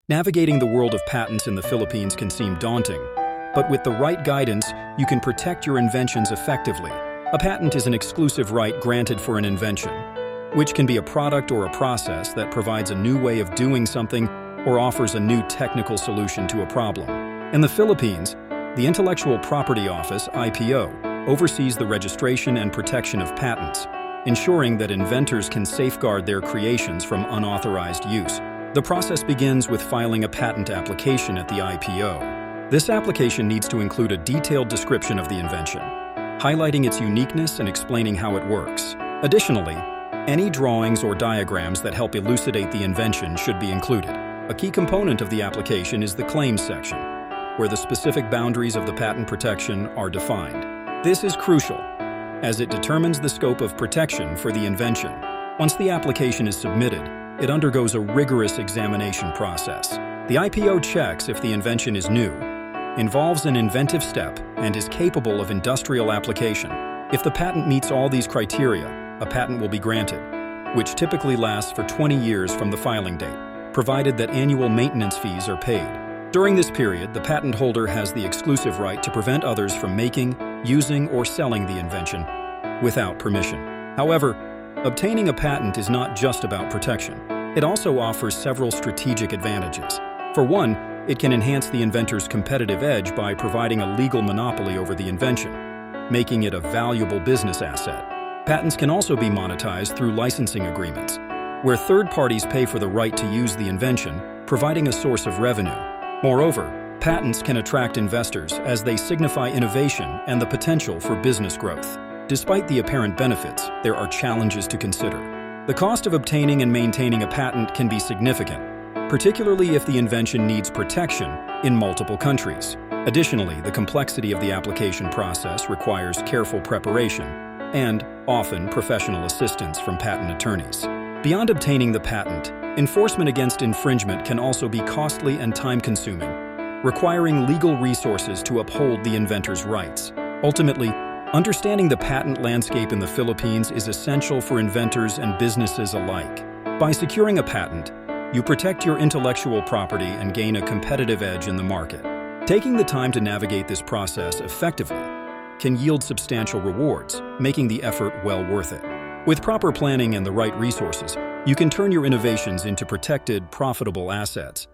Navigating the world of patents in the Philippines can seem daunting, but with the right guidance, you can protect your inventions effectively. A patent is an exclusive right granted for an invention, which can be a product or a process that provides a new way of doing something or offers a new technical solution to a problem. In the Philippines, the Intellectual Property Office, IPO, oversees the registration and protection of patents, ensuring that inventors can safeguard their creations from unauthorized use. The process begins with filing a patent application at the IPO. This application needs to include a detailed description of the invention, highlighting its uniqueness and explaining how it works. Additionally, any drawings or diagrams that help elucidate the invention should be included. A key component of the application is the claims section, where the specific boundaries of the patent protection are defined. This is crucial, as it determines the scope of protection for the invention. Once the application is submitted, it undergoes a rigorous examination process. The IPO checks if the invention is new, involves an inventive step, and is capable of industrial application. If the patent meets all these criteria, a patent will be granted, which typically lasts for 20 years from the filing date, provided that annual maintenance fees are paid. During this period, the patent holder has the exclusive right to prevent others from making, using, or selling the invention without permission. However, obtaining a patent is not just about protection. It also offers several strategic advantages. For one, it can enhance the inventor's competitive edge by providing a legal monopoly over the invention, making it a valuable business asset. Patents can also be monetized through licensing agreements, where third parties pay for the right to use the invention, providing a source of revenue. Moreover, patents can attract investors as they signify innovation and the potential for business growth. Despite the apparent benefits, there are challenges to consider. The cost of obtaining and maintaining a patent can be significant, particularly if the invention needs protection in multiple countries. Additionally, the complexity of the application process requires careful preparation and, often, professional assistance from patent attorneys. Beyond obtaining the patent, enforcement against infringement can also be costly and time-consuming, requiring legal resources to uphold the inventor's rights. Ultimately, understanding the patent landscape in the Philippines is essential for inventors and businesses alike. By securing a patent, you protect your intellectual property and gain a competitive edge in the market. Taking the time to navigate this process effectively can yield substantial rewards, making the effort well worth it. With proper planning and the right resources, you can turn your innovations into protected, profitable assets.